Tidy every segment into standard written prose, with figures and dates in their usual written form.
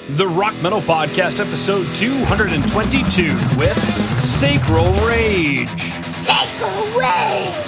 the Rock Metal Podcast, episode 222, with SACRAL Rage. SACRAL Rage!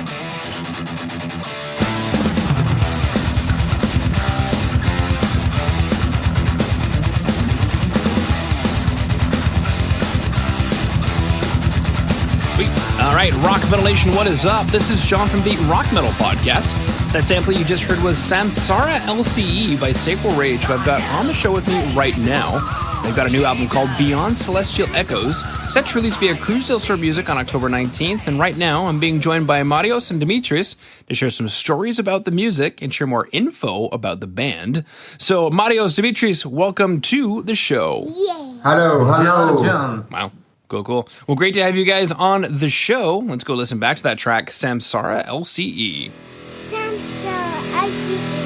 All right, Rock Metal Nation, what is up? This is John from the Rock Metal Podcast. That sample you just heard was Samsara L.C.E. by SACRAL Rage, who I've got on the show with me right now. They've got a new album called Beyond Celestial Echoes, set to release via Cruise del Sur Music on October 19th, and right now I'm being joined by Marios and Dimitris to share some stories about the music and share more info about the band. So, Marios, Dimitris, welcome to the show. Yeah. Hello, John. Wow. Cool. Well, great to have you guys on the show. Let's go listen back to that track, Samsara L.C.E. Samsara L.C.E.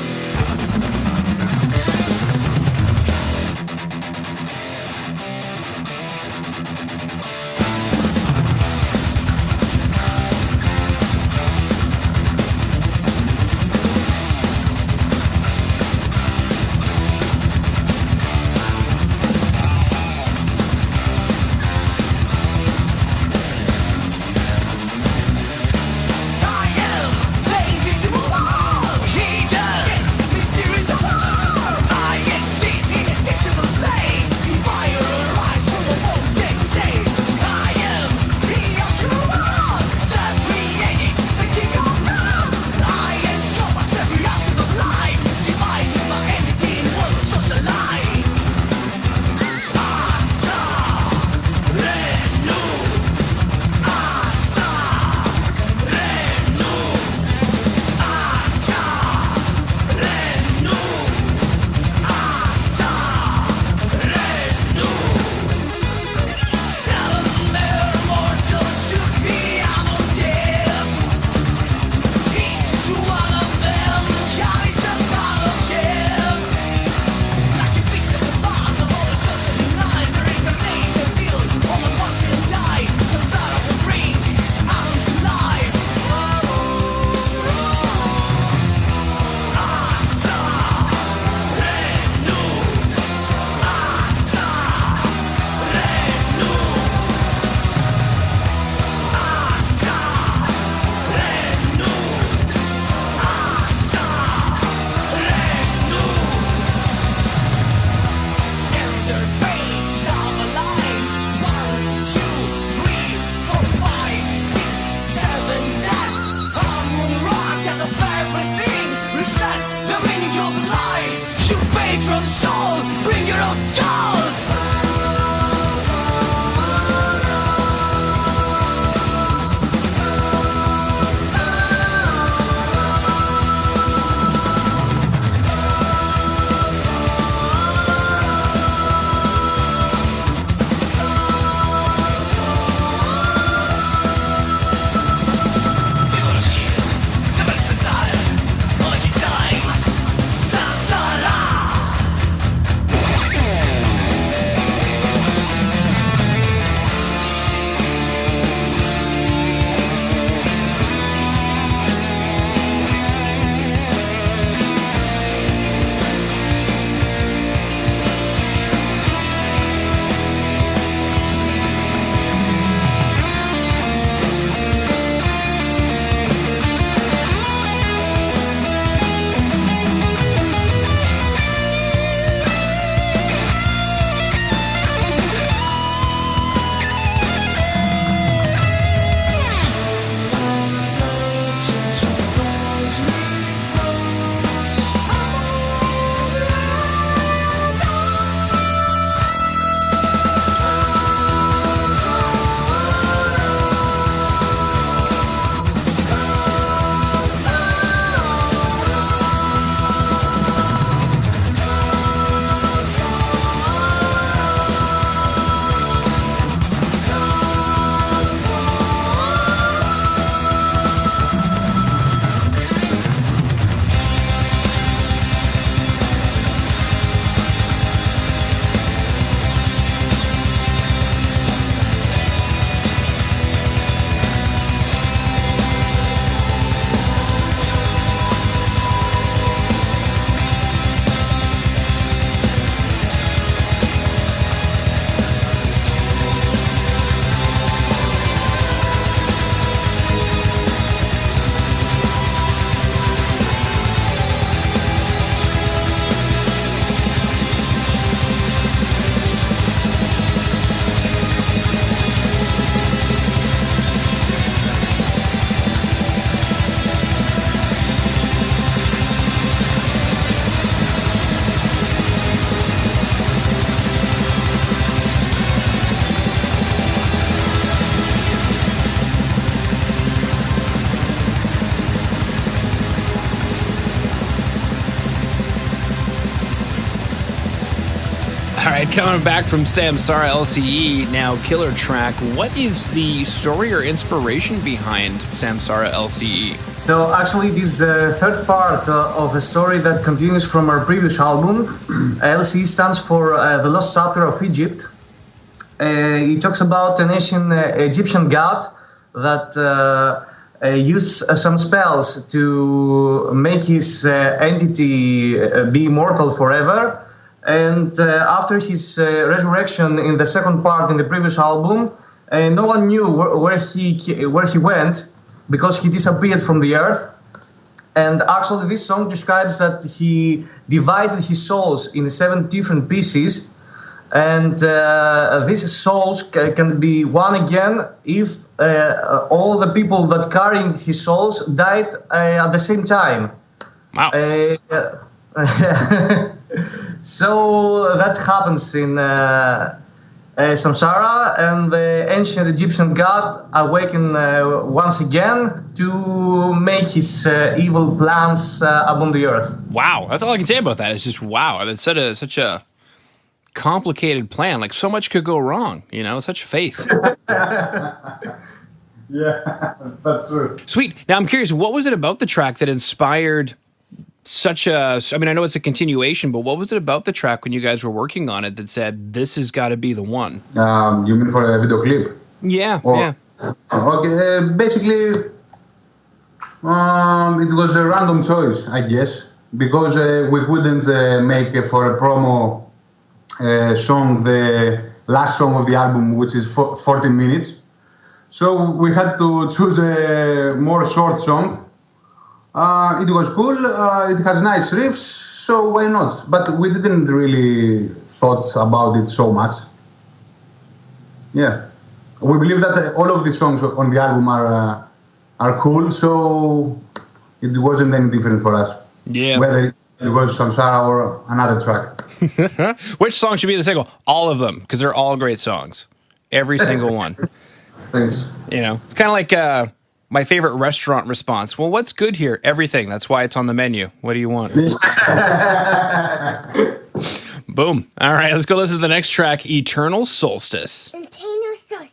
All right, coming back from Samsara L.C.E, now Killer Track. What is the story or inspiration behind Samsara L.C.E? So actually, this is the third part of a story that continues from our previous album. L.C.E stands for the Lost Chapter of Egypt. It talks about an ancient Egyptian god that used some spells to make his entity be immortal forever. And after his resurrection in the second part in the previous album, no one knew where he went because he disappeared from the earth. And actually, this song describes that he divided his souls in 7 different pieces, and these souls can be one again if all the people that carrying his souls died at the same time. Wow. So that happens in Samsara, and the ancient Egyptian god awakened once again to make his evil plans upon the earth. Wow, that's all I can say about that. It's just wow. It's such a complicated plan. Like, so much could go wrong. You know, such faith. Yeah, that's true. Sweet. Now I'm curious, what was it about the track that inspired such a, I mean, I know it's a continuation, but what was it about the track when you guys were working on it that said, this has got to be the one? You mean for a video clip? Yeah, Or, yeah. Okay, basically, it was a random choice, I guess, because we couldn't make for a promo song the last song of the album, which is 14 minutes. So we had to choose a more short song. It was cool, it has nice riffs, so why not? But we didn't really thought about it so much. Yeah. We believe that all of the songs on the album are cool, so it wasn't any different for us. Yeah. Whether it was Samsara or another track. Which song should be the single? All of them, because they're all great songs. Every single one. Thanks. You know, it's kind of like my favorite restaurant response. Well, what's good here? Everything. That's why it's on the menu. What do you want? Boom. All right, let's go listen to the next track, Eternal Solstice. Eternal Solstice.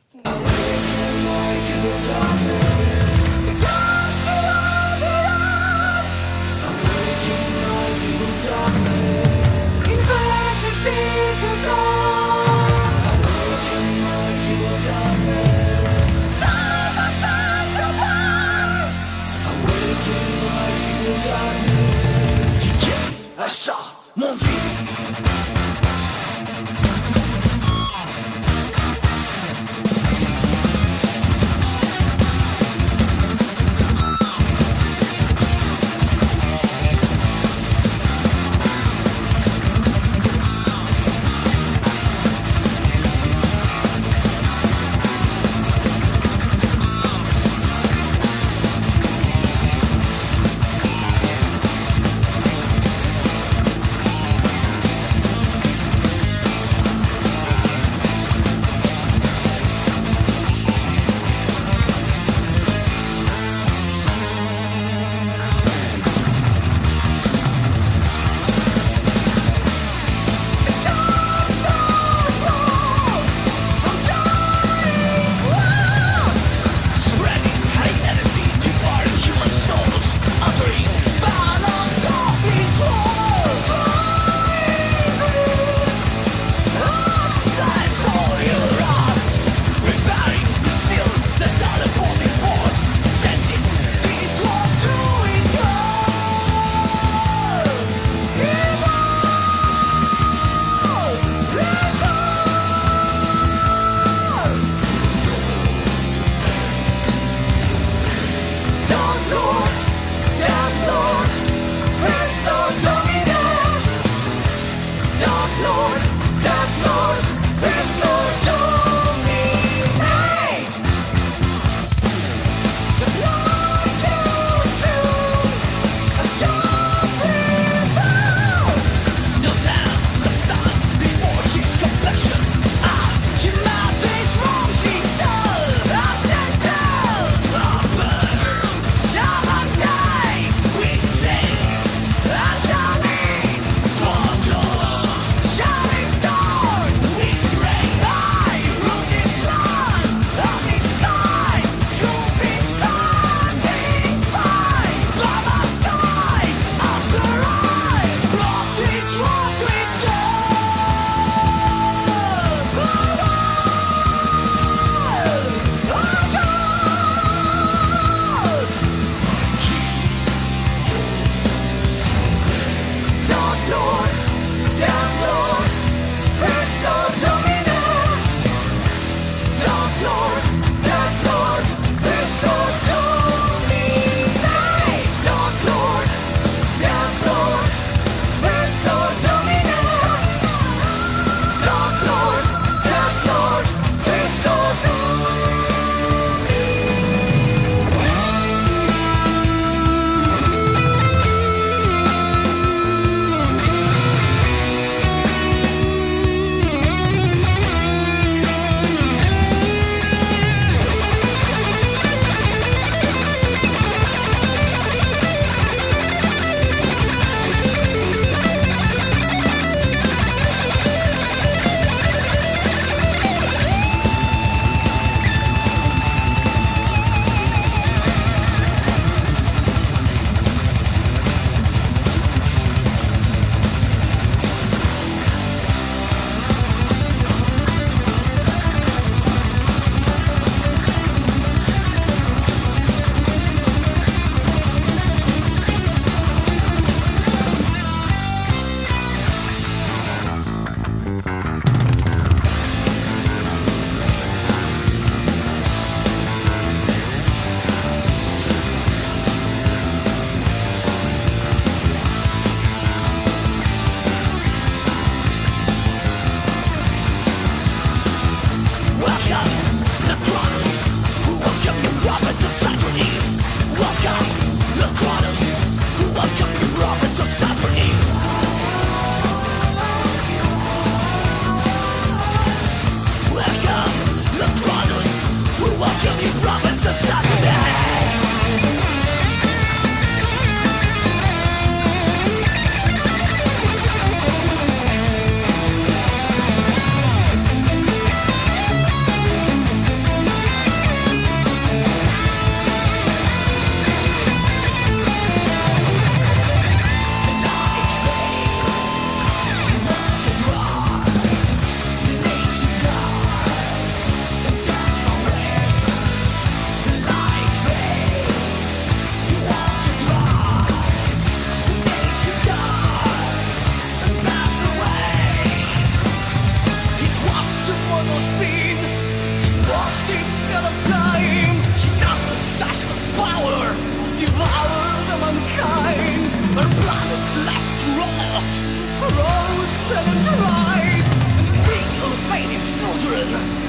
passion and drive, and the beat of fading children,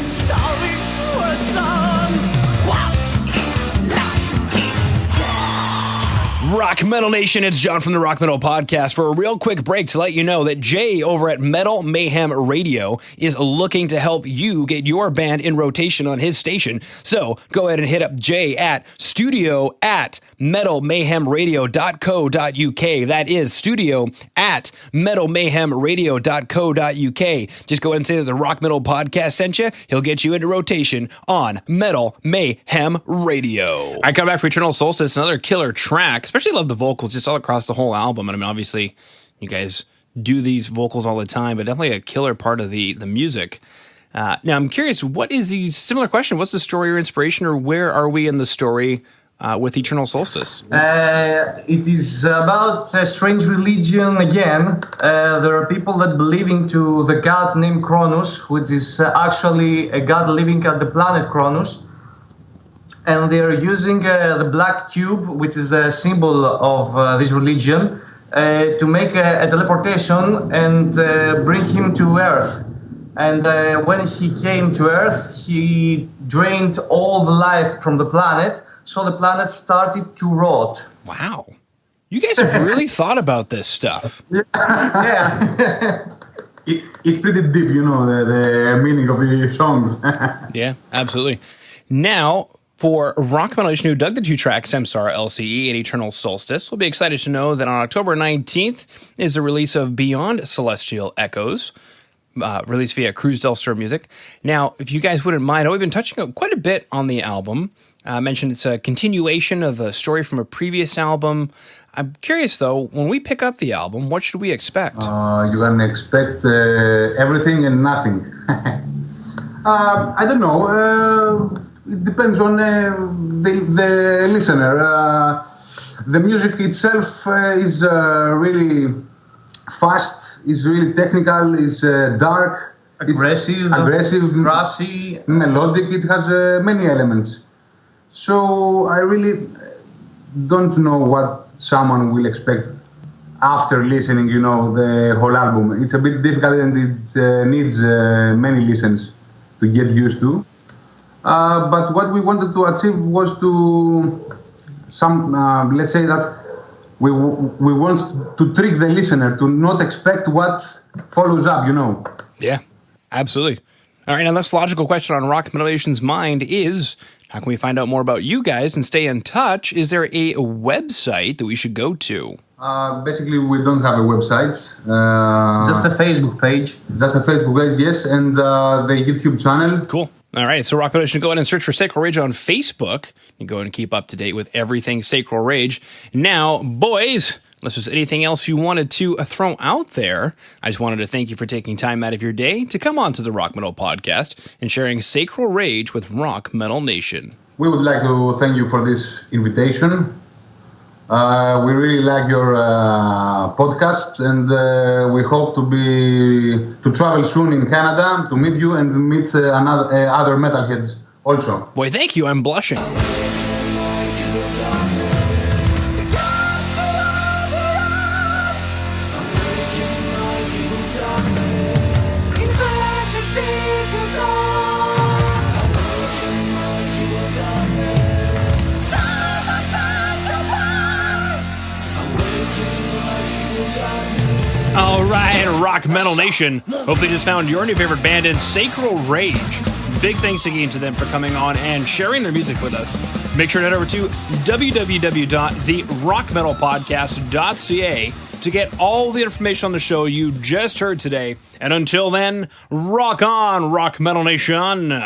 starving for a son. What is life is death. Rock Metal Nation, it's John from the Rock Metal Podcast for a real quick break to let you know that Jay over at Metal Mayhem Radio is looking to help you get your band in rotation on his station. So go ahead and hit up Jay at studio@metalmayhemradio.co.uk. That is studio@metalmayhemradio.co.uk. Just go ahead and say that the Rock Metal Podcast sent you. He'll get you into rotation on Metal Mayhem Radio. I come back for Eternal Solstice, another killer track. Especially love the vocals just all across the whole album. And I mean, obviously, you guys do these vocals all the time, but definitely a killer part of the music. Now, I'm curious, what is the similar question? What's the story or inspiration, or where are we in the story with Eternal Solstice? It is about a strange religion again. There are people that believe into the god named Cronus, which is actually a god living at the planet Cronus. And they are using the black cube, which is a symbol of this religion, to make a teleportation and bring him to Earth. And when he came to Earth, he drained all the life from the planet, so the planet started to rot. Wow. You guys have really thought about this stuff. Yeah. It's pretty deep, you know, the meaning of the songs. Yeah, absolutely. Now, for Rock Metal Nation who dug the two tracks, Samsara, L.C.E, and Eternal Solstice, we'll be excited to know that on October 19th is the release of Beyond Celestial Echoes, released via Cruz del Sur Music. Now, if you guys wouldn't mind, we've been touching quite a bit on the album. I mentioned it's a continuation of a story from a previous album. I'm curious, though, when we pick up the album, what should we expect? You can expect everything and nothing. I don't know. It depends on the listener. The music itself is really fast, is really technical, is dark, Aggressive, brassy, melodic. It has many elements. So I really don't know what someone will expect after listening, you know, the whole album. It's a bit difficult and it needs many listens to get used to. But what we wanted to achieve was to let's say that we want to trick the listener to not expect what follows up, you know. Yeah, absolutely. All right, now the logical question on Rock Metal Nation's mind is, how can we find out more about you guys and stay in touch? Is there a website that we should go to? Basically, we don't have a website. Just a Facebook page. Just a Facebook page, yes, and the YouTube channel. Cool. All right, so Rock Metal Nation, go ahead and search for Sacral Rage on Facebook. You go ahead and keep up to date with everything Sacral Rage. Now, boys, unless there's anything else you wanted to throw out there, I just wanted to thank you for taking time out of your day to come on to the Rock Metal Podcast and sharing Sacral Rage with Rock Metal Nation. We would like to thank you for this invitation. We really like your podcast, and we hope to travel soon in Canada to meet you and meet other metalheads also. Boy, thank you. I'm blushing. All right, Rock Metal Nation. Hopefully you just found your new favorite band in Sacral Rage. Big thanks again to them for coming on and sharing their music with us. Make sure to head over to www.therockmetalpodcast.ca to get all the information on the show you just heard today. And until then, rock on, Rock Metal Nation.